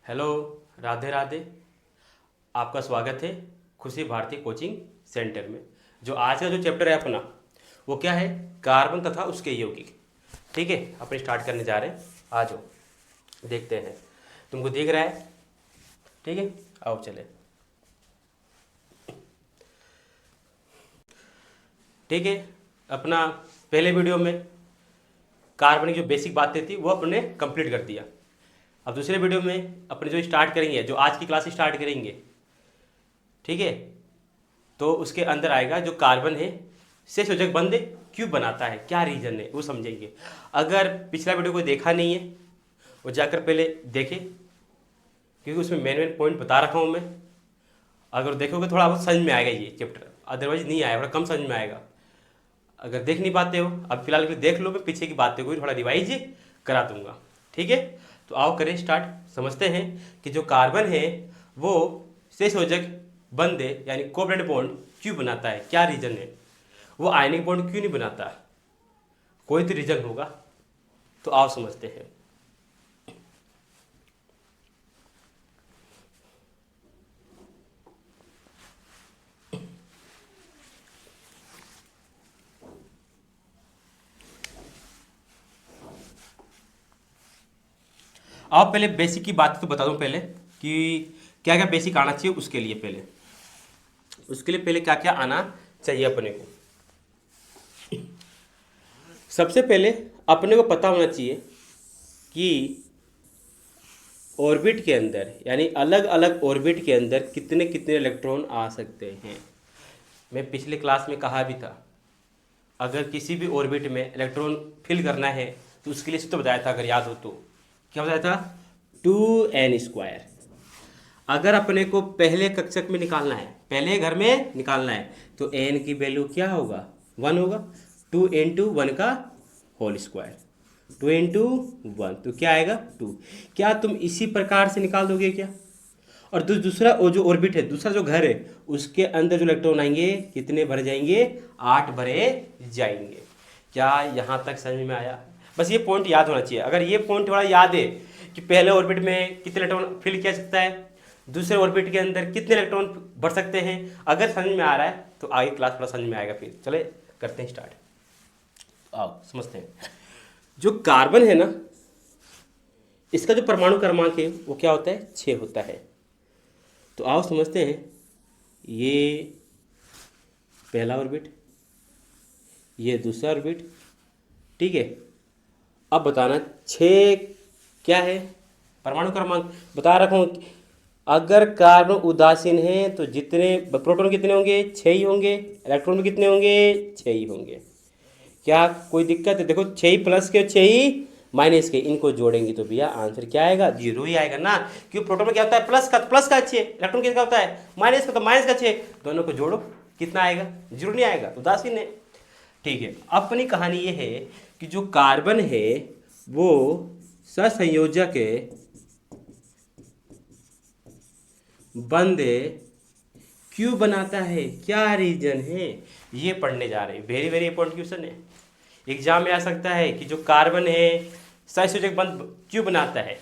Hello, Radhe Radhe. आपका स्वागत है खुशी भारती कोचिंग सेंटर में। जो आज का जो चैप्टर है अपना, वो क्या है? कार्बन तथा उसके यौगिक। ठीक है, अपन स्टार्ट करने जा रहे हैं। आ जाओ, देखते हैं। तुमको दिख रहा है? ठीक है, आओ चले। ठीक है, अपना पहले वीडियो में कार्बन की जो बेसिक बातें थी वो अपने कंप्लीट कर दिया। अब दूसरे वीडियो में अपने जो स्टार्ट करेंगे, जो आज की क्लास स्टार्ट करेंगे, ठीक है, तो उसके अंदर आएगा जो कार्बन है से संयोजक बंध क्यों बनाता है, क्या रीजन है, वो समझेंगे। अगर पिछला वीडियो को देखा नहीं है वो जाकर पहले देखे, क्योंकि उसमें मेन मेन पॉइंट बता रखा हूँ मैं। अगर देखोगे थोड़ा बहुत समझ में आएगा ये चैप्टर, अदरवाइज नहीं आएगा, थोड़ा कम समझ में आएगा। अगर देख नहीं पाते हो, अब फिलहाल के लिए देख लो, मैं पीछे की बातें को थोड़ा रिवाइज करा दूंगा। ठीक है, तो आओ करें स्टार्ट। समझते हैं कि जो कार्बन है वो से संयोजक बंध यानी कोवलेंट बॉन्ड क्यों बनाता है, क्या रीजन है। वो आयनिक बॉन्ड क्यों नहीं बनाता, कोई तो रीजन होगा। तो आओ समझते हैं। आओ पहले बेसिक की बात तो बता दूं पहले कि क्या क्या बेसिक आना चाहिए। उसके लिए पहले क्या क्या आना चाहिए अपने को। सबसे पहले अपने को पता होना चाहिए कि ऑर्बिट के अंदर, यानी अलग अलग ऑर्बिट के अंदर कितने कितने इलेक्ट्रॉन आ सकते हैं। मैं पिछले क्लास में कहा भी था, अगर किसी भी ऑर्बिट में इलेक्ट्रॉन फिल करना है तो उसके लिए तो बताया था, अगर याद हो तो क्या बताया था, 2n²। अगर अपने को पहले कक्षक में निकालना है, पहले घर में निकालना है, तो n की वैल्यू क्या होगा, 1 होगा। 2 × 1 का होल स्क्वायर, 2 × 1 तो क्या आएगा 2। क्या तुम इसी प्रकार से निकाल दोगे क्या? और दूसरा वो जो ऑर्बिट है, दूसरा जो घर है, उसके अंदर जो इलेक्ट्रॉन आएंगे कितने भरे जाएंगे, 8 भरे जाएंगे। क्या यहाँ तक समझ में आया? बस ये पॉइंट याद होना चाहिए। अगर ये पॉइंट थोड़ा याद है कि पहले ऑर्बिट में कितने इलेक्ट्रॉन फिल किया सकता है, दूसरे ऑर्बिट के अंदर कितने इलेक्ट्रॉन बढ़ सकते हैं, अगर समझ में आ रहा है तो आगे क्लास थोड़ा समझ में आएगा। फिर चले करते हैं स्टार्ट। आओ समझते हैं। जो कार्बन है ना, इसका जो परमाणु क्रमांक है वो क्या होता है, 6 होता है। तो आओ समझते हैं। ये पहला ऑर्बिट, ये दूसरा ऑर्बिट, ठीक है। अब बताना 6 क्या है, परमाणु क्रमांक बता रखा हूँ। अगर कार्बन उदासीन है तो जितने प्रोटॉन कितने होंगे, 6 ही होंगे। इलेक्ट्रॉन भी कितने होंगे, 6 ही होंगे। क्या कोई दिक्कत है? देखो 6 ही प्लस के 6 ही माइनस के, इनको जोड़ेंगे तो भैया आंसर क्या आएगा, 0 ही आएगा ना। क्योंकि प्रोटॉन में क्या होता है, प्लस का, तो प्लस का 6, इलेक्ट्रॉन किसका होता है, माइनस का, तो माइनस का 6। दोनों को जोड़ो, कितना आएगा, 0 नहीं आएगा, उदासीन है। ठीक है, अपनी कहानी ये है कि जो कार्बन है वो सहसंयोजक बंध क्यों बनाता है, क्या रीजन है, ये पढ़ने जा रहे हैं। वेरी वेरी इंपॉर्टेंट क्वेश्चन है, एग्जाम में आ सकता है कि जो कार्बन है सहसंयोजक बंध क्यों बनाता है,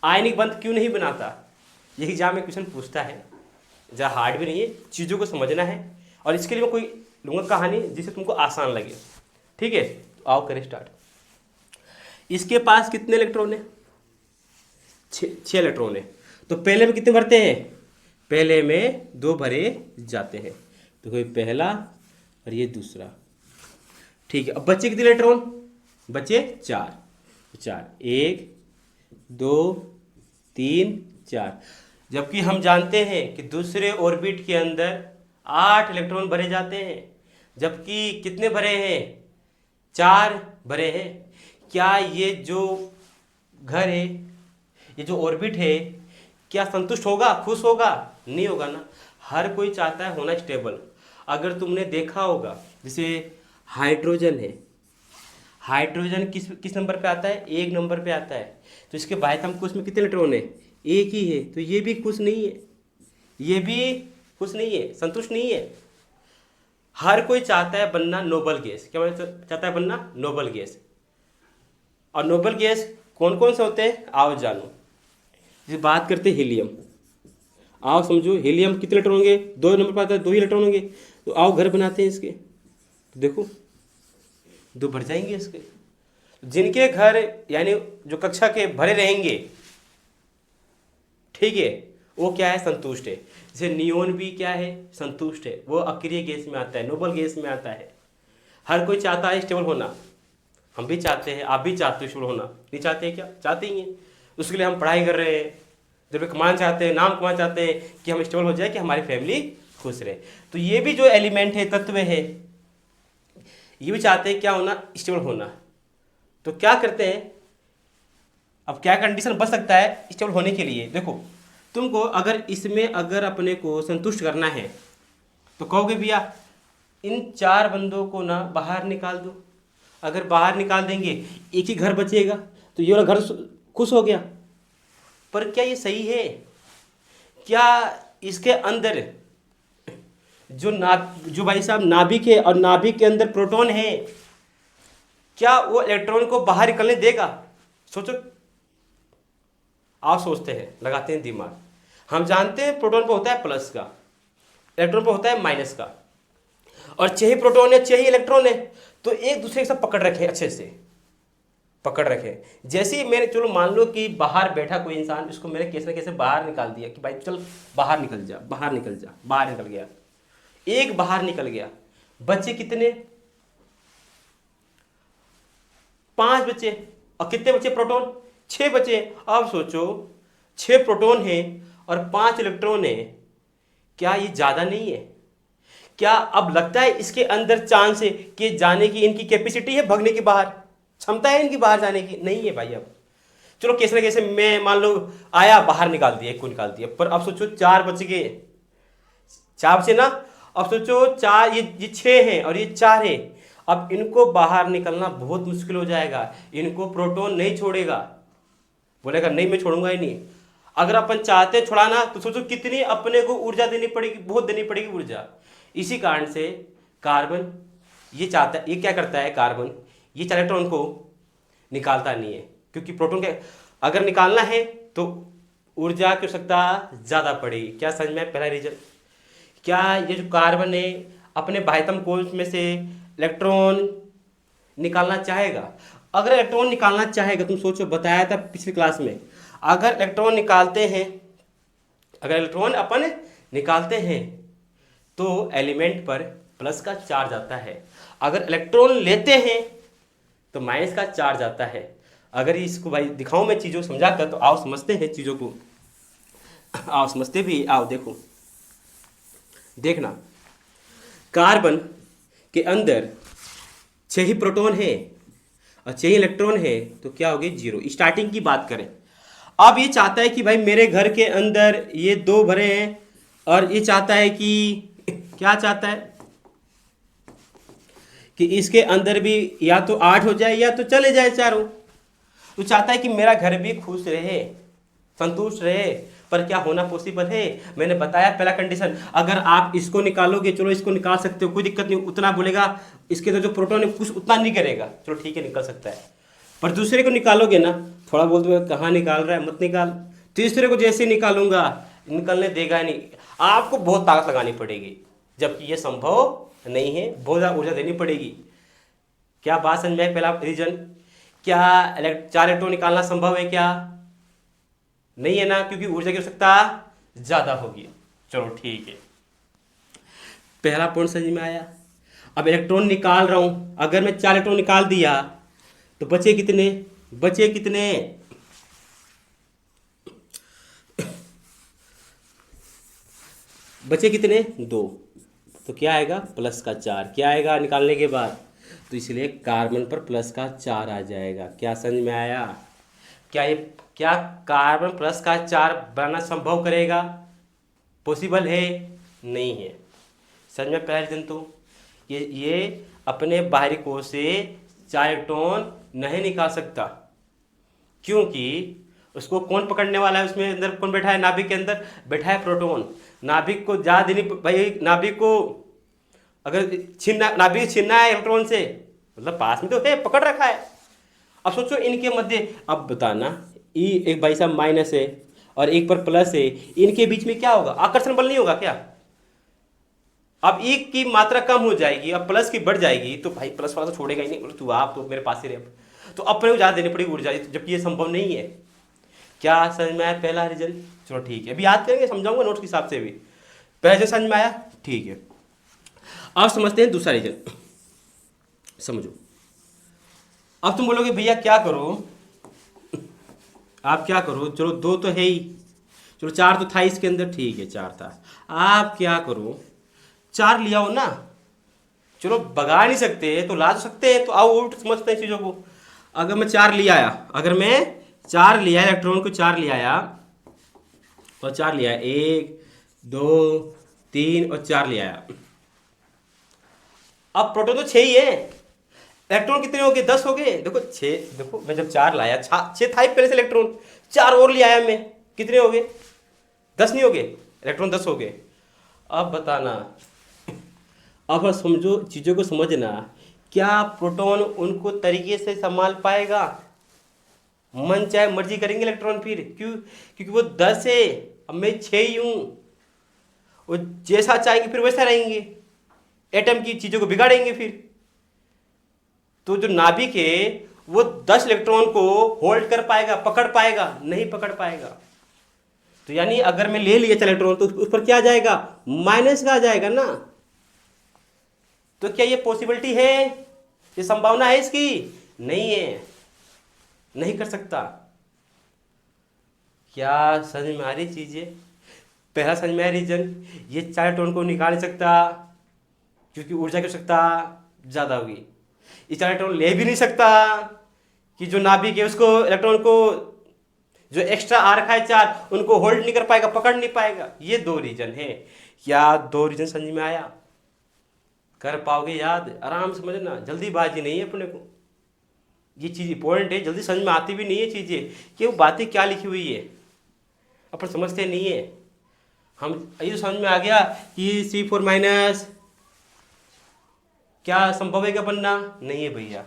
आयनिक बंध क्यों नहीं बनाता। ये एग्जाम में क्वेश्चन पूछता है। ज़्यादा हार्ड भी नहीं है, चीज़ों को समझना है। और इसके लिए मैं कोई लूँगा कहानी जिससे तुमको आसान लगे। ठीक है, तो आओ करें स्टार्ट। इसके पास कितने इलेक्ट्रॉन है, 6 इलेक्ट्रॉन है। तो पहले में कितने भरते हैं, पहले में 2 भरे जाते हैं। तो कोई पहला और ये दूसरा, ठीक है। अब बचे कितने इलेक्ट्रॉन, बचे 4। 4, 1 2 3 4। जबकि हम जानते हैं कि दूसरे ऑर्बिट के अंदर 8 इलेक्ट्रॉन भरे जाते हैं, जबकि कितने भरे हैं, 4 भरे हैं। क्या ये जो घर है, ये जो ऑर्बिट है, क्या संतुष्ट होगा, खुश होगा? नहीं होगा ना। हर कोई चाहता है होना स्टेबल। अगर तुमने देखा होगा, जैसे हाइड्रोजन है, हाइड्रोजन किस किस नंबर पे आता है, 1 नंबर पे आता है। तो इसके बाह्यतम कोश में कितने इलेक्ट्रॉन है, 1 ही है। तो ये भी खुश नहीं है, ये भी खुश नहीं है, संतुष्ट नहीं है। हर कोई चाहता है बनना नोबल गैस। क्या मतलब चाहता है बनना, नोबल गैस। और नोबल गैस कौन कौन से होते हैं, आओ जानो। जैसे बात करते हैं हीलियम, आओ समझो हीलियम कितने इलेक्ट्रॉन होंगे, 2 नंबर पर आता है 2 ही इलेक्ट्रॉन होंगे। तो आओ घर बनाते हैं इसके, तो देखो 2 भर जाएंगे इसके। जिनके घर यानी जो कक्षा के भरे रहेंगे, ठीक है, वो क्या है, संतुष्ट है। जैसे नियोन भी क्या है, संतुष्ट है, वो अक्रिय गैस में आता है, नोबल गैस में आता है। हर कोई चाहता है स्टेबल होना, हम भी चाहते हैं, आप भी चाहते हो स्टेबल होना, नहीं चाहते हैं क्या, चाहते ही हैं। उसके लिए हम पढ़ाई कर रहे हैं, जब कमाना चाहते हैं, नाम कमाना चाहते हैं कि हम स्टेबल हो जाए, कि हमारी फैमिली खुश रहे। तो ये भी जो एलिमेंट है, तत्व है, ये भी चाहते हैं क्या होना, स्टेबल होना। तो क्या करते हैं, अब क्या कंडीशन बन सकता है स्टेबल होने के लिए। देखो तुमको अगर इसमें अगर अपने को संतुष्ट करना है, तो कहोगे भैया इन 4 बंदों को ना बाहर निकाल दो। अगर बाहर निकाल देंगे एक ही घर बचेगा, तो ये वाला घर खुश हो गया। पर क्या ये सही है? क्या इसके अंदर जो भाई साहब नाभिक है, और नाभिक के अंदर प्रोटॉन है, क्या वो इलेक्ट्रॉन को बाहर निकलने देगा? सोचो, आप सोचते हैं, लगाते हैं दिमाग। हम जानते हैं प्रोटॉन पर होता है प्लस का, इलेक्ट्रॉन पर होता है माइनस का, और 6 ही प्रोटॉन है 6 ही इलेक्ट्रॉन है, तो एक दूसरे के साथ पकड़ रखे, अच्छे से पकड़ रखे। जैसे ही मैंने, चलो मान लो कि बाहर बैठा कोई इंसान, इसको मैंने कैसे न कैसे बाहर निकाल दिया कि भाई चल बाहर निकल जा, बाहर निकल जा, बाहर निकल गया, एक बाहर निकल गया। बच्चे कितने, 5 बचे, और कितने बचे प्रोटॉन, 6 बचे। अब सोचो 6 प्रोटॉन है और 5 इलेक्ट्रॉन है, क्या ये ज़्यादा नहीं है? क्या अब लगता है इसके अंदर चांस है कि जाने की इनकी कैपेसिटी है, भगने की बाहर क्षमता है इनकी बाहर जाने की? नहीं है भाई। अब चलो कैसे ना कैसे मैं मान लो आया, बाहर निकाल दिया, एक को निकाल दिया, पर अब सोचो 4 बच गए, 4 बचे ना। अब सोचो 4, ये 6 हैं और ये 4 है, अब इनको बाहर निकलना बहुत मुश्किल हो जाएगा। इनको प्रोटॉन नहीं छोड़ेगा, बोलेगा नहीं मैं छोड़ूंगा ही नहीं। अगर अपन चाहते छुड़ाना, तो सोचो कितनी अपने को ऊर्जा देनी पड़ेगी, बहुत देनी पड़ेगी ऊर्जा। इसी कारण से कार्बन ये चाहता है, ये क्या करता है कार्बन, ये 4 इलेक्ट्रॉन को निकालता नहीं है, क्योंकि प्रोटॉन के अगर निकालना है तो ऊर्जा की आवश्यकता ज़्यादा पड़ेगी। क्या समझ में? पहला रीजन, क्या ये जो कार्बन है अपने बाह्यतम कोश में से इलेक्ट्रॉन निकालना चाहेगा? अगर इलेक्ट्रॉन निकालना चाहेगा, तुम सोचो, बताया था पिछली क्लास में, अगर इलेक्ट्रॉन निकालते हैं, अगर इलेक्ट्रॉन अपन निकालते हैं तो एलिमेंट पर प्लस का चार्ज आता है, अगर इलेक्ट्रॉन लेते हैं तो माइनस का चार्ज आता है। अगर इसको भाई दिखाऊं मैं चीज़ों समझा कर, तो आओ समझते हैं चीज़ों को, आओ समझते भी, आओ देखो, देखना कार्बन के अंदर 6 ही प्रोटॉन है और 6 ही इलेक्ट्रॉन है, तो क्या होगी 0। स्टार्टिंग की बात करें, अब ये चाहता है कि भाई मेरे घर के अंदर ये 2 भरे हैं, और ये चाहता है कि क्या चाहता है कि इसके अंदर भी या तो 8 हो जाए या तो चले जाए चारों। तो चाहता है कि मेरा घर भी खुश रहे, संतुष्ट रहे। पर क्या होना पॉसिबल है? मैंने बताया पहला कंडीशन, अगर आप इसको निकालोगे, चलो इसको निकाल सकते हो, कोई दिक्कत नहीं, उतना बोलेगा इसके तो जो प्रोटॉन है कुछ उतना नहीं करेगा, चलो ठीक है निकल सकता है। पर दूसरे को निकालोगे ना, थोड़ा बोल दो कहाँ निकाल रहा है, मत निकाल। तीसरे को जैसे निकालूंगा निकलने देगा नहीं, आपको बहुत ताकत लगानी पड़ेगी, जबकि ये संभव नहीं है, बहुत ज़्यादा ऊर्जा देनी पड़ेगी। क्या बात समझ में? पहला रीजन, क्या 4 इलेक्ट्रॉन निकालना संभव है? क्या नहीं है ना, क्योंकि ऊर्जा की आवश्यकता ज़्यादा होगी। चलो ठीक है, पहला पॉइंट समझ में आया। अब इलेक्ट्रॉन निकाल रहा हूँ, अगर मैं 4 इलेक्ट्रॉन निकाल दिया तो बचे कितने, बचे कितने, बचे कितने 2, तो क्या आएगा प्लस का 4, क्या आएगा निकालने के बाद, तो इसलिए कार्बन पर प्लस का 4 आ जाएगा। क्या समझ में आया? क्या कार्बन प्लस का 4 बनाना संभव करेगा? पॉसिबल है? नहीं है। समझ में? पहला रीजन तो ये अपने बाहरी कोश से 4 इलेक्ट्रॉन नहीं निकाल सकता, क्योंकि उसको कौन पकड़ने वाला है? उसमें अंदर कौन बैठा है? नाभिक के अंदर बैठा है प्रोटॉन। नाभिक को जा देनी भाई, नाभिक को अगर छीनना, नाभिक छीनना है इलेक्ट्रॉन से, मतलब पास में तो है, पकड़ रखा है। अब सोचो इनके मध्य, अब बताना ई एक भाई साहब माइनस है और एक पर प्लस है, इनके बीच में क्या होगा, आकर्षण बल नहीं होगा क्या। अब एक की मात्रा कम हो जाएगी, अब प्लस की बढ़ जाएगी, तो भाई प्लस वाला तो छोड़ेगा ही नहीं, बोले तू आप तो मेरे पास ही रहे, तो अपने को ज़्यादा देनी पड़ेगी ऊर्जा, जबकि ये संभव नहीं है। क्या समझ में आया पहला रीजन। चलो ठीक है, अभी याद करेंगे, समझाऊंगा नोट्स के हिसाब से भी। पहले रीजन समझ में आया, ठीक है। अब समझते हैं दूसरा रीजन, समझो। अब तुम बोलोगे भैया क्या करो, आप क्या करो, चलो दो तो है ही, चलो चार तो था इसके अंदर, ठीक है चार था, आप क्या करो, चार लिया हो ना, चलो भगा नहीं सकते तो ला तो सकते हैं, तो आओ उल्ट समझते हैं चीज़ों को। अगर मैं चार ले आया, अगर मैं चार लिया इलेक्ट्रॉन को, चार ले आया और चार लिया, एक दो तीन और चार ले आया, अब प्रोटॉन तो छः ही है, इलेक्ट्रॉन कितने हो गए, 10 हो गए। देखो छः, देखो मैं जब चार लाया, छः था ही पहले से इलेक्ट्रॉन, चार और ले आया मैं, कितने हो गए, 10 नहीं हो गए, इलेक्ट्रॉन 10 हो गए। अब बताना, अब समझो चीज़ों को समझना, क्या प्रोटॉन उनको तरीके से संभाल पाएगा, मन चाहे मर्जी करेंगे इलेक्ट्रॉन फिर, क्यों, क्योंकि वो 10 है, अब मैं 6 ही हूँ, वो जैसा चाहेंगे फिर वैसा रहेंगे, एटम की चीज़ों को बिगाड़ेंगे फिर। तो जो नाभिक है वो 10 इलेक्ट्रॉन को होल्ड कर पाएगा, पकड़ पाएगा, नहीं पकड़ पाएगा। तो यानी अगर मैं ले लिया इलेक्ट्रॉन तो उस पर क्या आ जाएगा, माइनस का आ जाएगा ना। तो क्या ये पॉसिबिलिटी है, ये संभावना है इसकी, नहीं है, नहीं कर सकता। क्या समझ में आ रही चीजें। पहला समझ में आया रीजन, ये 4 इलेक्ट्रॉन को निकाल नहीं सकता क्योंकि ऊर्जा की आवश्यकता ज्यादा होगी, इस इलेक्ट्रॉन ले भी नहीं सकता कि जो नाभिक है उसको, इलेक्ट्रॉन को जो एक्स्ट्रा आ रखा है चार, उनको होल्ड नहीं कर पाएगा, पकड़ नहीं पाएगा। ये दो रीजन है। क्या दो रीजन समझ में आया, कर पाओगे याद, आराम से समझना, जल्दीबाजी नहीं है अपने को, ये चीज़ इंपॉर्टेंट है, जल्दी समझ में आती भी नहीं है चीज़ें कि वो बातें क्या लिखी हुई है, अपन समझते नहीं है। हम ये तो समझ में आ गया कि C4 माइनस क्या संभव है क्या बनना, नहीं है भैया।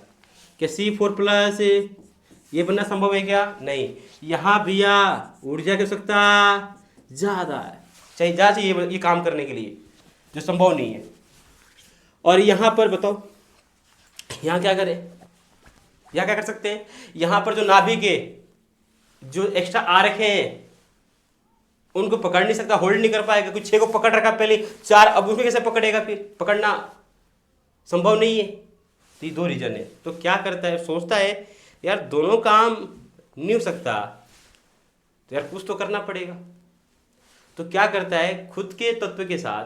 क्या C4 प्लस ये बनना संभव है क्या, नहीं। यहाँ भैया ऊर्जा की आवश्यकता ज़्यादा है, चाहिए ज़्यादा चाहिए ये काम करने के लिए, जो संभव नहीं है। और यहाँ पर बताओ, यहाँ क्या करें, यहाँ क्या कर सकते हैं, यहाँ पर जो नाभिक है, जो एक्स्ट्रा आ रखे हैं, उनको पकड़ नहीं सकता, होल्ड नहीं कर पाएगा, कुछ 6 को पकड़ रखा पहले, 4 अब उसको कैसे पकड़ेगा, फिर पकड़ना संभव नहीं है। तो ये दो रीजन है। तो क्या करता है, सोचता है यार दोनों काम नहीं हो सकता, तो यार कुछ तो करना पड़ेगा। तो क्या करता है, खुद के तत्व के साथ,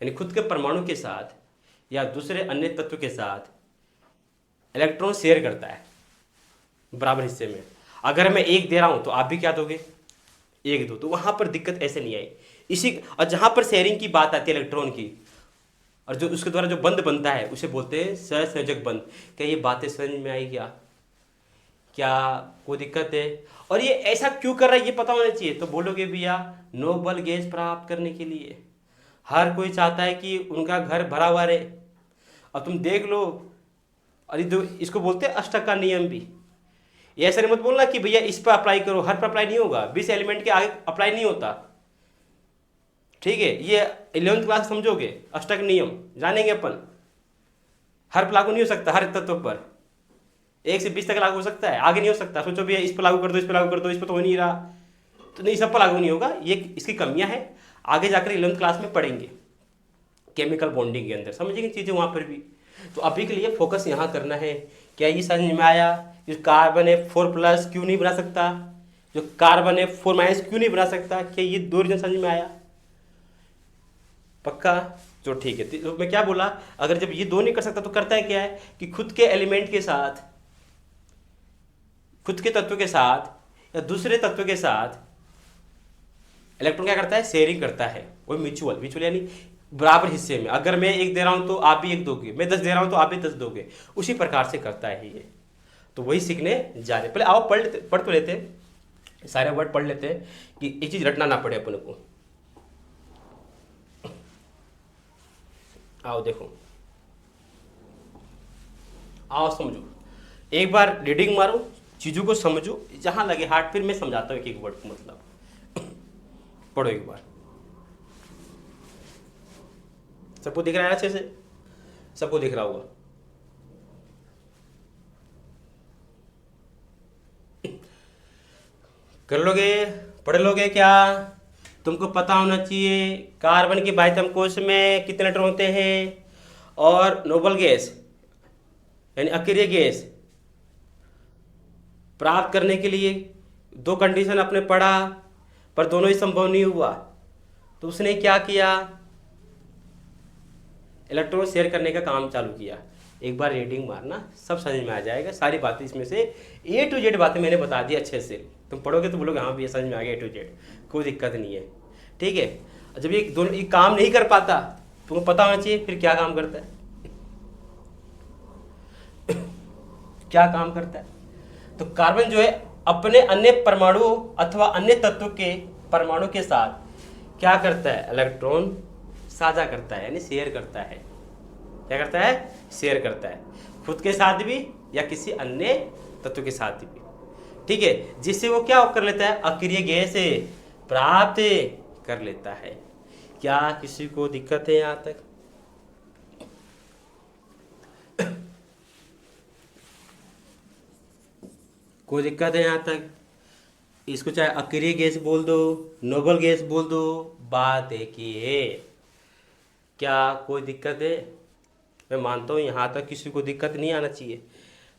यानी खुद के परमाणु के साथ या दूसरे अन्य तत्व के साथ इलेक्ट्रॉन शेयर करता है बराबर हिस्से में। अगर मैं एक दे रहा हूं तो आप भी क्या दोगे, एक दो, तो वहां पर दिक्कत ऐसे नहीं आई। इसी और जहां पर शेयरिंग की बात आती है इलेक्ट्रॉन की, और जो उसके द्वारा जो बंध बनता है उसे बोलते हैं सहसंयोजक बंध। क्या ये बातें समझ में आई, क्या कोई दिक्कत है। और ये ऐसा क्यों कर रहा है ये पता होना चाहिए। तो बोलोगे भैया नोबल गैस प्राप्त करने के लिए, हर कोई चाहता है कि उनका घर भरा हुआ रहे। अब तुम देख लो, अरे तो इसको बोलते हैं अष्टक का नियम भी। ये ऐसा नहीं मत बोलना कि भैया इस पर अप्लाई करो, हर पर अप्लाई नहीं होगा, 20 एलिमेंट के आगे अप्लाई नहीं होता, ठीक है। ये 11th क्लास समझोगे, अष्टक नियम जानेंगे अपन। हर पर लागू नहीं हो सकता, हर तत्व पर 1 से 20 तक लागू हो सकता है, आगे नहीं हो सकता। सोचो भैया इस पर लागू कर दो, इस पर लागू कर दो, इस पर तो हो नहीं रहा, तो नहीं, सब पर लागू नहीं होगा। ये इसकी कमियां हैं, आगे जाकर 11th क्लास में पढ़ेंगे केमिकल बॉन्डिंग के अंदर, समझेंगे चीज़ें वहाँ पर भी। तो अभी के लिए फोकस यहाँ करना है। क्या ये समझ में आया, जो कार्बन है 4+ क्यों नहीं बना सकता, जो कार्बन है 4- क्यों नहीं बना सकता, क्या ये दो रीजन समझ में आया, पक्का। तो ठीक है, तो मैं क्या बोला, अगर जब ये दो नहीं कर सकता तो करता है क्या है कि खुद के एलिमेंट के साथ, खुद के तत्व के साथ या दूसरे तत्व के साथ इलेक्ट्रॉन क्या करता है, शेयरिंग करता है। वो म्यूचुअल यानी बराबर हिस्से में। अगर मैं 1 दे रहा हूं तो आप भी 1 दोगे, मैं 10 दे रहा हूं तो आप भी 10 दोगे, उसी प्रकार से करता है ये। तो वही सीखने जा रहे। पहले आओ पढ़ तो लेते हैं, सारे वर्ड पढ़ लेते हैं कि एक चीज रटना ना पड़े अपने को। आओ देखो, आओ समझो, एक बार रीडिंग मारो, चीज़ों को समझो, जहाँ लगे हार्ट, फिर मैं समझाता हूँ एक एक वर्ड को मतलब। पढ़ो एक बार। सबको दिख रहा है अच्छे से? सबको दिख रहा होगा। कर लोगे? पढ़ लोगे क्या? तुमको पता होना चाहिए कार्बन के बाह्यतम कोश में कितने इलेक्ट्रॉन होते हैं, और नोबल गैस यानी अक्रिय गैस प्राप्त करने के लिए दो कंडीशन आपने पढ़ा, पर दोनों ही संभव नहीं हुआ। तो उसने क्या किया? इलेक्ट्रॉन शेयर करने का काम चालू किया। एक बार रीडिंग मारना, सब समझ में आ जाएगा। सारी बातें इसमें से A to Z बातें मैंने बता दी अच्छे से। तुम पढ़ोगे तो बोलोगे हाँ भैया समझ में आ गया A to Z, कोई दिक्कत नहीं है। ठीक है। जब ये दोनों ये काम नहीं कर पाता, तुमको पता होना चाहिए फिर क्या काम करता है। क्या काम करता है? तो कार्बन जो है अपने अन्य परमाणु अथवा अन्य तत्व के परमाणु के साथ क्या करता है? इलेक्ट्रॉन साझा करता है, यानी शेयर करता है। क्या करता है? शेयर करता है, खुद के साथ भी या किसी अन्य तत्व के साथ भी। ठीक है, जिससे वो क्या कर लेता है? अक्रिय गैस प्राप्त कर लेता है। क्या किसी को दिक्कत है यहाँ तक? कोई दिक्कत है यहाँ तक? इसको चाहे अक्रिय गैस बोल दो, नोबल गैस बोल दो, बात एक ही है। क्या कोई दिक्कत है? मैं मानता हूँ यहाँ तक किसी को दिक्कत नहीं आना चाहिए।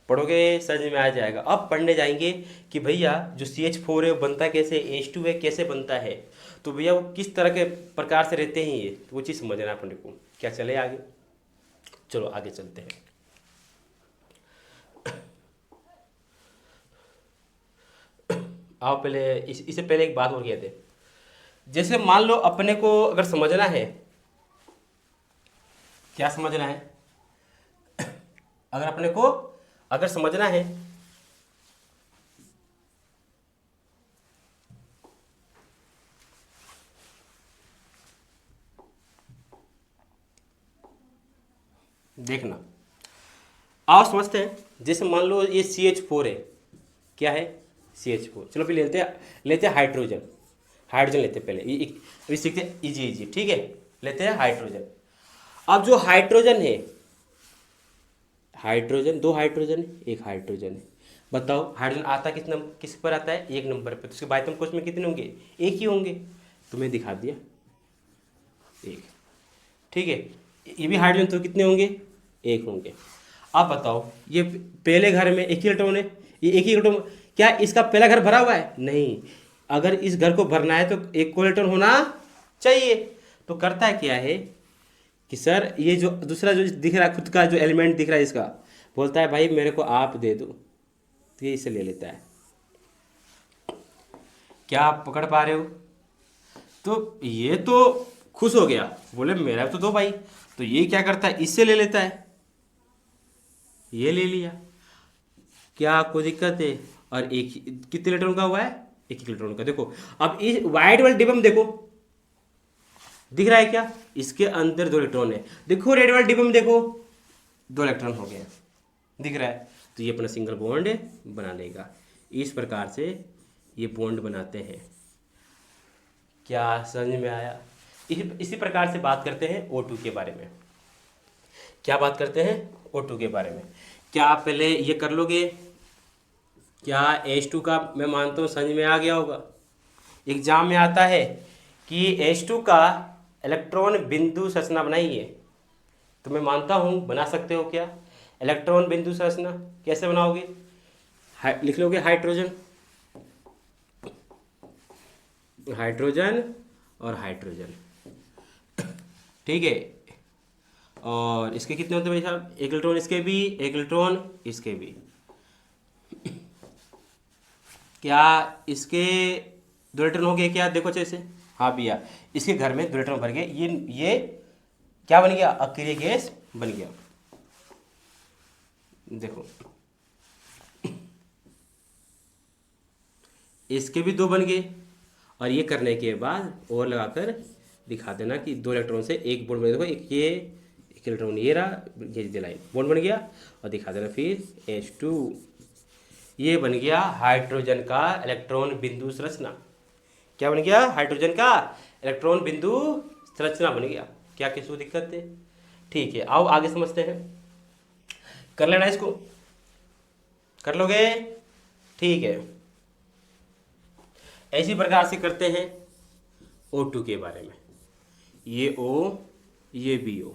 पढ़ोगे समझ में आ जाएगा। अब पढ़ने जाएंगे कि भैया जो CH4 है वो बनता कैसे, H2 है कैसे बनता है, तो भैया वो किस तरह के प्रकार से रहते हैं, ये तो वो चीज़ समझना है अपने को। क्या चले आगे? चलो आगे चलते हैं। आओ पहले इससे पहले एक बात और कहते हैं। जैसे मान लो अपने को अगर समझना है, क्या समझना है? अगर अपने को अगर समझना है देखना, आओ समझते हैं। जैसे मान लो ये CH4 है। क्या है? CH4। चलो फिर लेते हैं हाइड्रोजन। हाइड्रोजन लेते हैं पहले, अभी सीखते हैं इजी इजी। ठीक है, लेते हैं हाइड्रोजन। अब जो हाइड्रोजन है, हाइड्रोजन, दो हाइड्रोजन है, एक हाइड्रोजन है। बताओ हाइड्रोजन आता किस पर आता है? एक नंबर पर। तो उसके बाह्यतम कोश में कितने होंगे? एक ही होंगे। तुम्हें दिखा दिया एक। ठीक है, ये भी हाइड्रोजन, तो कितने होंगे? एक होंगे। अब बताओ ये पहले घर में एक ही इलेक्ट्रॉन है, ये एक ही इलेक्ट्रॉन, क्या इसका पहला घर भरा हुआ है? नहीं। अगर इस घर को भरना है तो एक को इलेक्ट्रॉन होना चाहिए। तो करता है क्या है कि सर ये जो दूसरा जो दिख रहा है, खुद का जो एलिमेंट दिख रहा है इसका, बोलता है भाई मेरे को आप दे दो, तो ये इसे ले लेता है। क्या आप पकड़ पा रहे हो? तो ये तो खुश हो गया, बोले मेरा तो दो भाई। तो ये क्या करता है? इससे ले लेता है, ये ले लिया। क्या कोई दिक्कत है? और एक कितने इलेक्ट्रॉन का हुआ है? एक ही इलेक्ट्रॉन का। देखो अब इस वाइट वाले डिब्बे में देखो, दिख रहा है क्या? इसके अंदर दो इलेक्ट्रॉन है। देखो रेड वाले डिब्बे में देखो, दो इलेक्ट्रॉन हो गया, दिख रहा है। तो ये अपना सिंगल बॉन्ड बना लेगा। इस प्रकार से ये बॉन्ड बनाते हैं। क्या समझ में आया? इसी प्रकार से बात करते हैं O2 के बारे में। क्या बात करते हैं? O2 के बारे में। क्या आप पहले ये कर लोगे? क्या H2 का मैं मानता हूँ समझ में आ गया होगा। एग्जाम में आता है कि H2 का इलेक्ट्रॉन बिंदु संरचना बनाइए, तो मैं मानता हूँ बना सकते हो। क्या इलेक्ट्रॉन बिंदु संरचना कैसे बनाओगे? लिख लोगे हाइड्रोजन, हाइड्रोजन और हाइड्रोजन। ठीक है, और इसके कितने होते हैं भाई साहब? एक इलेक्ट्रॉन इसके भी, एक इलेक्ट्रॉन इसके भी। क्या इसके दो इलेक्ट्रॉन हो गए क्या? देखो जैसे, हाँ भैया इसके घर में दो इलेक्ट्रॉन भर गए। ये क्या बन गया? अक्रिय गैस बन गया। देखो इसके भी दो बन गए। और ये करने के बाद और लगाकर दिखा देना कि दो इलेक्ट्रॉन से एक बॉन्ड बन। देखो एक इलेक्ट्रॉन ये रहा, ये दिलाई बॉन्ड बन गया, और दिखा देना फिर H2। ये बन गया हाइड्रोजन का इलेक्ट्रॉन बिंदु संरचना। क्या बन गया? हाइड्रोजन का इलेक्ट्रॉन बिंदु संरचना बन गया। क्या किसी को दिक्कत है? ठीक है, आओ आगे समझते हैं। कर लेना इसको, कर लोगे? ठीक है, ऐसी प्रकार से करते हैं O2 के बारे में। ये O, ये भी O,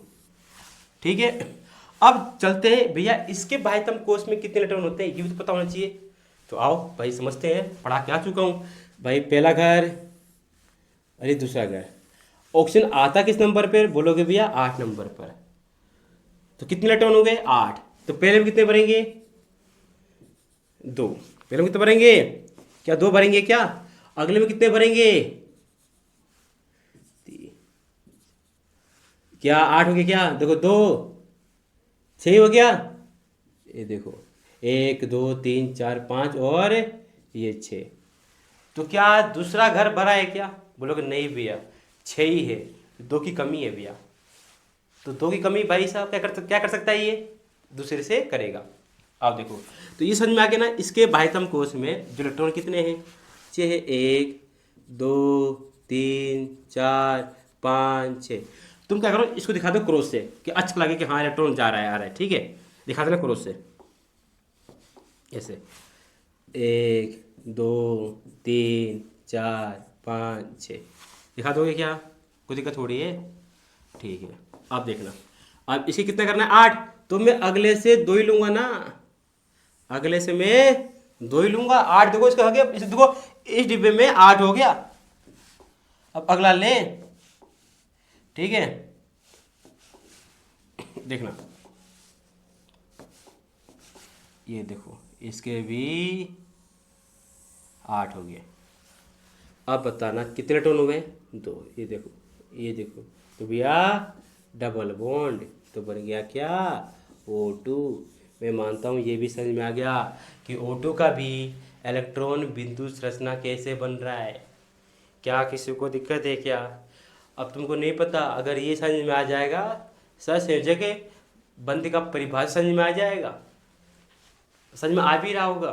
ठीक है। अब चलते हैं भैया, इसके बाह्यतम कोश में कितने इलेक्ट्रॉन होते हैं ये भी तो पता होना चाहिए। तो आओ भाई समझते हैं, पढ़ा के आ चुका हूँ भाई। पहला घर, अरे दूसरा घर। ऑक्सीजन आता किस नंबर पर बोलोगे भैया? 8 नंबर पर। तो कितने इलेक्ट्रॉन हो गए? 8। तो पहले में कितने भरेंगे? 2। पहले में कितने भरेंगे? क्या 2 भरेंगे क्या? अगले में कितने भरेंगे? 3। क्या 8 हो गया? क्या देखो 2, 6 हो गया। ये देखो 1 2 3 4 5 और ये 6। तो क्या दूसरा घर भरा है क्या? बोलोगे नहीं भैया 6 ही है, 2 की कमी है भैया। तो 2 की कमी भाई साहब क्या कर सकता है? ये दूसरे से करेगा। आप देखो, तो ये समझ में आ गया ना। इसके बाह्यतम कोश में जो इलेक्ट्रॉन कितने हैं? 6 है। 1 2 3 4 5 6। तुम क्या करो, इसको दिखा दो क्रॉस से कि अच्छा लगे कि हाँ इलेक्ट्रॉन जा रहा है, आ रहा है। ठीक है, दिखा देना क्रॉस से ऐसे। 1 2 3 4 5 6 दिखा दोगे क्या? कोई दिक्कत थोड़ी है। ठीक है, अब देखना। अब इसे कितना करना है? 8। तो मैं अगले से 2 ही लूंगा ना, अगले से मैं 2 ही लूंगा। 8 देखो इसका हो गया। इसे देखो, इस डिब्बे में 8 हो गया। अब अगला ले, ठीक है। देखना, ये देखो इसके भी 8 हो गए। अब बताना कितने इलेक्ट्रॉन हो गए? 2। ये देखो, ये देखो, तो भैया डबल बॉन्ड तो बन गया क्या? O2। मैं मानता हूँ ये भी समझ में आ गया कि O2 का भी इलेक्ट्रॉन बिंदु संरचना कैसे बन रहा है। क्या किसी को दिक्कत है क्या? अब तुमको नहीं पता, अगर ये समझ में आ जाएगा, सहसंयोजक के बंध का परिभाषा समझ में आ जाएगा, समझ में आ भी रहा होगा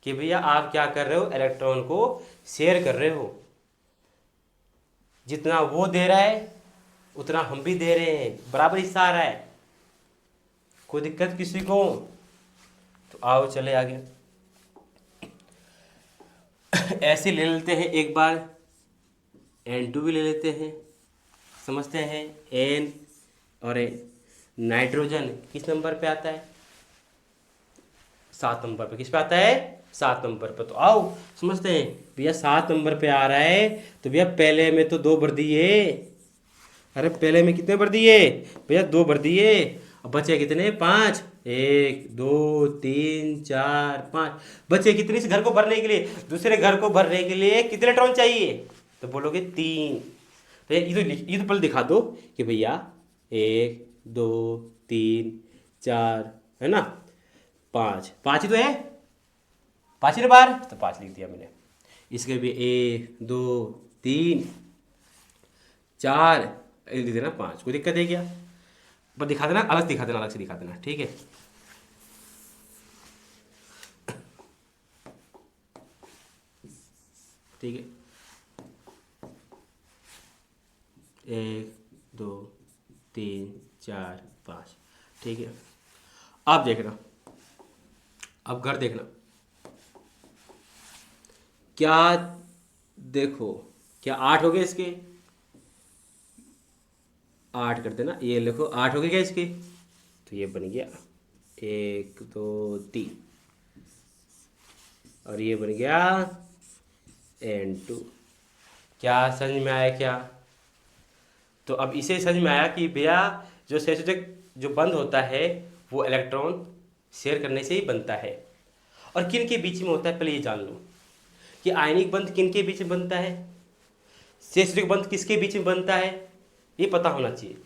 कि भैया आप क्या कर रहे हो, इलेक्ट्रॉन को शेयर कर रहे हो। जितना वो दे रहा है उतना हम भी दे रहे हैं, बराबर हिस्सा आ रहा है। कोई दिक्कत किसी को? तो आओ चले आगे। ऐसे ले लेते हैं एक बार, N2 भी ले लेते हैं। समझते हैं N और नाइट्रोजन किस नंबर पे आता है? 7 नंबर पे। किस पे आता है? 7 नंबर पे। तो आओ समझते हैं भैया, 7 नंबर पे आ रहा है। तो भैया पहले में तो 2 भर दिए। अरे पहले में कितने भर दिए भैया? 2 भर दिए। अब बचे कितने? 5। 1 2 3 4 5 बचे कितने? इस घर को भरने के लिए, दूसरे घर को भरने के लिए कितने इलेक्ट्रॉन चाहिए? तो बोलोगे 3। तो ये तो पहले दिखा दो कि भैया 1 2 3 4 है ना, 5 5 ही तो है, 5 ही ना बार, तो 5 लिख दिया मैंने। इसके भी 1 2 3 4 लिख देना 5। कोई दिक्कत है क्या? पर दिखा देना, अलग दिखा देना, अलग से दिखा देना, ठीक है। ठीक है, 1 2 3 4 5, ठीक है। अब देखना, अब घर देखना, क्या देखो, क्या 8 हो गए इसके? 8 कर देना, ये लिखो 8 हो गए क्या इसके? तो ये बन गया 1 2 3 और ये बन गया N2। क्या समझ में आया क्या? तो अब इसे समझ में आया कि भैया जो संयोजक जो बंध होता है वो इलेक्ट्रॉन शेयर करने से ही बनता है। और किन के बीच में होता है पहले ये जान लो कि आयनिक बंध किन के बीच में बनता है, संयोजक बंध किसके बीच में बनता है, ये पता होना चाहिए।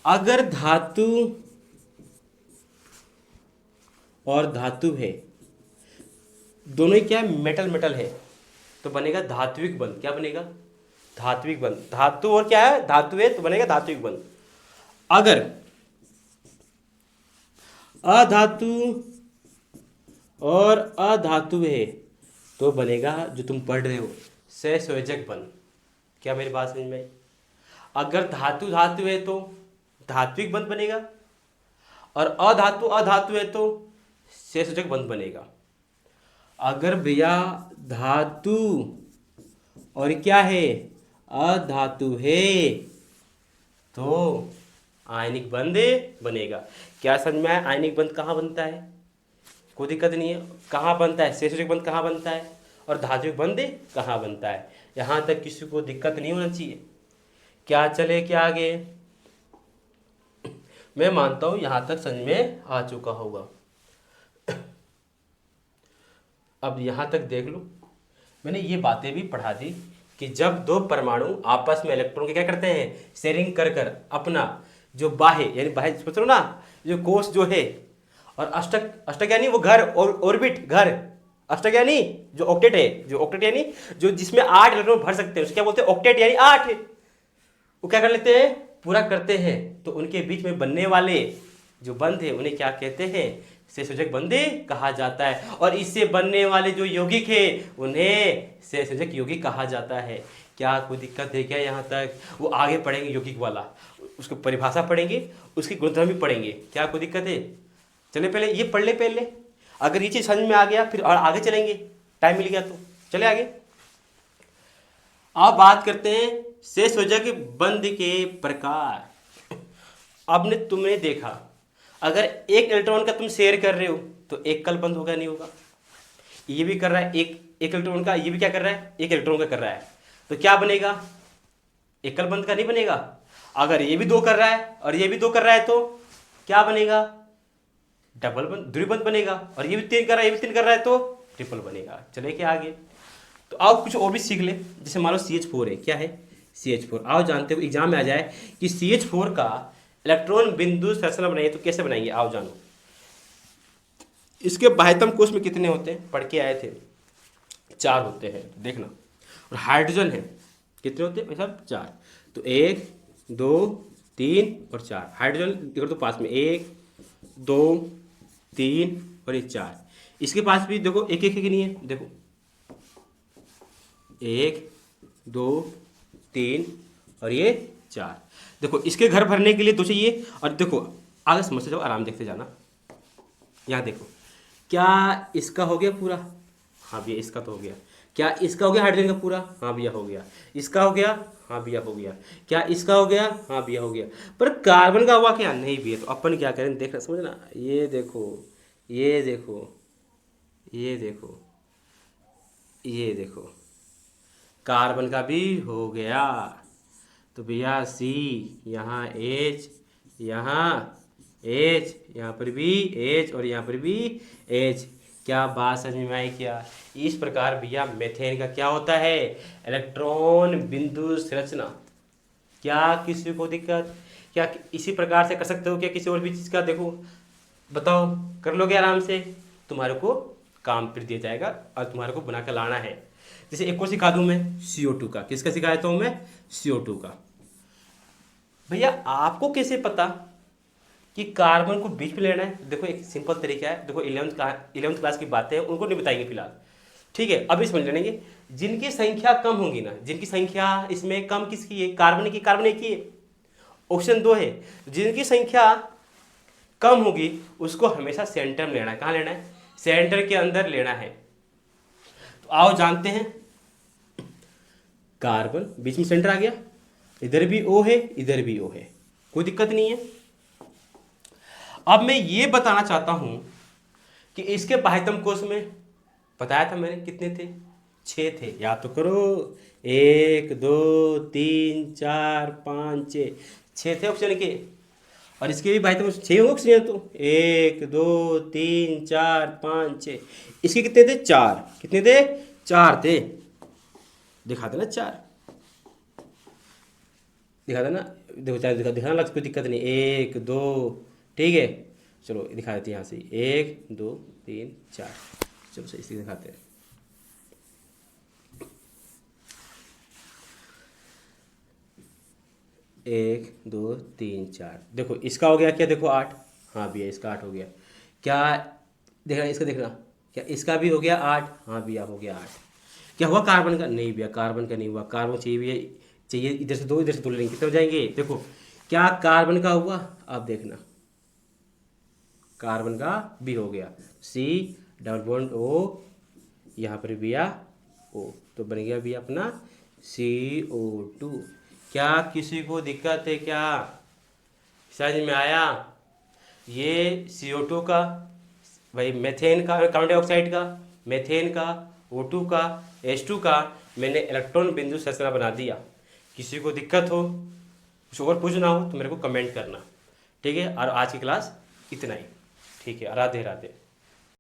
अगर धातु और धातु है, दोनों ही क्या मेटल मेटल है, तो बनेगा धात्विक बंध। क्या बनेगा? धात्विक बंध। धातु और क्या है? धातु है तो बनेगा धात्विक बंध। अगर अधातु और अधातु है तो बनेगा जो तुम पढ़ रहे हो सहसंयोजक बंध। क्या मेरी बात समझ में आई? अगर धातु धातु है तो धात्विक बंध बनेगा, और अधातु अधातु है तो सहसंयोजक बंध बनेगा। अगर भैया धातु और क्या है अधातु है तो आयनिक बंध बनेगा। क्या समझ में आया? आयनिक बंध कहाँ बनता है? कोई दिक्कत नहीं है। कहाँ बनता है? सहसंयोजक बंध कहाँ बनता है और धात्विक बंध कहाँ बनता है? यहाँ तक किसी को दिक्कत नहीं होना चाहिए। क्या चले क्या आगे? मैं मानता हूँ यहाँ तक समझ में आ चुका होगा। अब यहाँ तक देख लो, मैंने ये बातें भी पढ़ा दी कि जब दो परमाणु आपस में इलेक्ट्रॉन के क्या करते हैं शेयरिंग कर कर अपना जो बाह्य यानी बाह्य सोच लो ना, जो कोष जो है, और अष्टक, अष्टक यानी वो घर और ऑर्बिट घर, अष्टक यानी जो ऑक्टेट है, जो ऑक्टेट यानी जो जिसमें 8 इलेक्ट्रॉन भर सकते हैं उसे क्या बोलते हैं? ऑक्टेट यानी 8। वो क्या कर लेते हैं? पूरा करते हैं। तो उनके बीच में बनने वाले जो बंध है उन्हें क्या कहते हैं? सहसंयोजक बंध कहा जाता है। और इससे बनने वाले जो यौगिक है उन्हें सहसंयोजक यौगिक कहा जाता है। क्या कोई दिक्कत है क्या यहाँ तक? वो आगे पढ़ेंगे यौगिक वाला, उसको परिभाषा पढ़ेंगे, उसकी गुणधर्म भी पढ़ेंगे। क्या कोई दिक्कत है? चले पहले ये पढ़ ले पहले, अगर ये चीज़ समझ में आ गया फिर और आगे चलेंगे, टाइम मिल गया तो चले आगे। अब बात करते हैं सहसंयोजक बंध के प्रकार। अब ने तुमने देखा अगर एक इलेक्ट्रॉन का तुम शेयर कर रहे हो तो एक कल बंद होगा नहीं होगा? ये भी कर रहा है एक इलेक्ट्रॉन का, ये भी क्या कर रहा है? एक इलेक्ट्रॉन का कर रहा है, तो क्या बनेगा? एकल बंध का नहीं बनेगा। अगर ये भी 2 कर रहा है और ये भी 2 कर रहा है तो क्या बनेगा? डबल बंध, द्विबंध बनेगा। और ये भी 3 कर रहा है, ये भी 3 कर रहा है तो ट्रिपल बनेगा। चले क्या आगे? तो आओ कुछ और भी सीख ले। जैसे मान लो CH4 है, क्या है? CH4। आओ जानते हो एग्जाम में आ जाए कि CH4 का इलेक्ट्रॉन बिंदु संरचना बनाइए तो कैसे बनाएंगे? आओ जानो। इसके बाह्यतम कोष में कितने होते हैं? पढ़ के आए थे, 4 होते हैं, देखना। और हाइड्रोजन है कितने होते हैं सब? 4। तो 1 2 3 और 4 हाइड्रोजन देखो तो पास में 1 2 3 और ये 4। इसके पास भी देखो एक एक नहीं है, देखो 1 2 3 और ये 4। देखो इसके घर भरने के लिए 2 चाहिए। और देखो आगे समझते जाओ, आराम देखते जाना। यहाँ देखो क्या इसका हो गया पूरा? हाँ भैया इसका तो हो गया। क्या इसका हो गया हाइड्रोजन का पूरा? हाँ भैया हो गया। इसका हो गया? हाँ भैया हो गया। क्या इसका हो गया? हाँ भैया हो गया। पर कार्बन का हुआ क्या? नहीं भैया। तो अपन क्या करें? देखना समझना, ये देखो ये देखो ये देखो ये देखो, कार्बन का भी हो गया। तो भैया C, यहाँ H, यहाँ H, यहाँ पर भी H और यहाँ पर भी H। क्या बात समझ में आई क्या? इस प्रकार भैया मेथेन का क्या होता है? इलेक्ट्रॉन बिंदु संरचना। क्या किसी को दिक्कत? क्या इसी प्रकार से कर सकते हो क्या किसी और भी चीज़ का? देखो बताओ, कर लोगे आराम से? तुम्हारे को काम फिर दिया जाएगा और तुम्हारे को बना कर लाना है। जैसे एक और सिखा दूं मैं CO2 का। किसका सिखाया था मैं? CO2 का। भैया आपको कैसे पता कि कार्बन को बीच में लेना है? देखो एक सिंपल तरीका है। देखो 11th क्लास की बातें हैं, उनको नहीं बताएंगे फिलहाल, ठीक है? अभी समझ लेंगे। जिनकी संख्या कम होगी ना, जिनकी संख्या इसमें कम किसकी है? कार्बन की। कार्बन एक ही है, ऑप्शन 2 है। जिनकी संख्या कम होगी उसको हमेशा सेंटर में लेना है। कहाँ लेना है? सेंटर के अंदर लेना है। तो आओ जानते हैं। कार्बन बीच में सेंटर आ गया, इधर भी O है इधर भी O है, कोई दिक्कत नहीं है। अब मैं ये बताना चाहता हूं कि इसके बाह्यतम कोष में बताया था मैंने कितने थे? 6 थे। याद तो करो, 1 2 3 4 5 6 थे ऑप्शन के। और इसके भी बाह्यतम 6 होंगे ऑक्सीजन। तो 1 2 3 4 5 6। इसके कितने थे? 4। कितने थे? 4 थे। दिखा देना 4, दिखा देना। देखो 4 दिखाना लग, कोई दिक्कत नहीं। 1 2, ठीक है। चलो दिखा देते हैं यहाँ से 1 2 3 4। चलो सही से दिखाते हैं। एक 2 3 4। देखो इसका हो गया क्या? देखो 8। हाँ भैया इसका 8 हो गया। क्या देखना इसका? देखना क्या इसका भी हो गया 8? हाँ भैया हो गया 8। क्या हुआ कार्बन का? नहीं भैया कार्बन का नहीं हुआ। कार्बन चाहिए भैया, चाहिए इधर से 2 इधर से 2 लेंगे, कितने हो जाएंगे? देखो क्या कार्बन का हुआ, आप देखना कार्बन का भी हो गया। सी डबल बॉन्ड ओ, यहाँ पर भैया ओ, तो बन गया भैया अपना CO2। क्या किसी को दिक्कत है क्या? समझ में आया? ये CO2 का, भाई मेथेन का, कार्बन डाइऑक्साइड का, मेथेन का, O2 का, H2 का मैंने इलेक्ट्रॉन बिंदु संरचना बना दिया। किसी को दिक्कत हो, कुछ और पूछना हो तो मेरे को कमेंट करना, ठीक है? और आज की क्लास इतना ही, ठीक है? राधे राधे।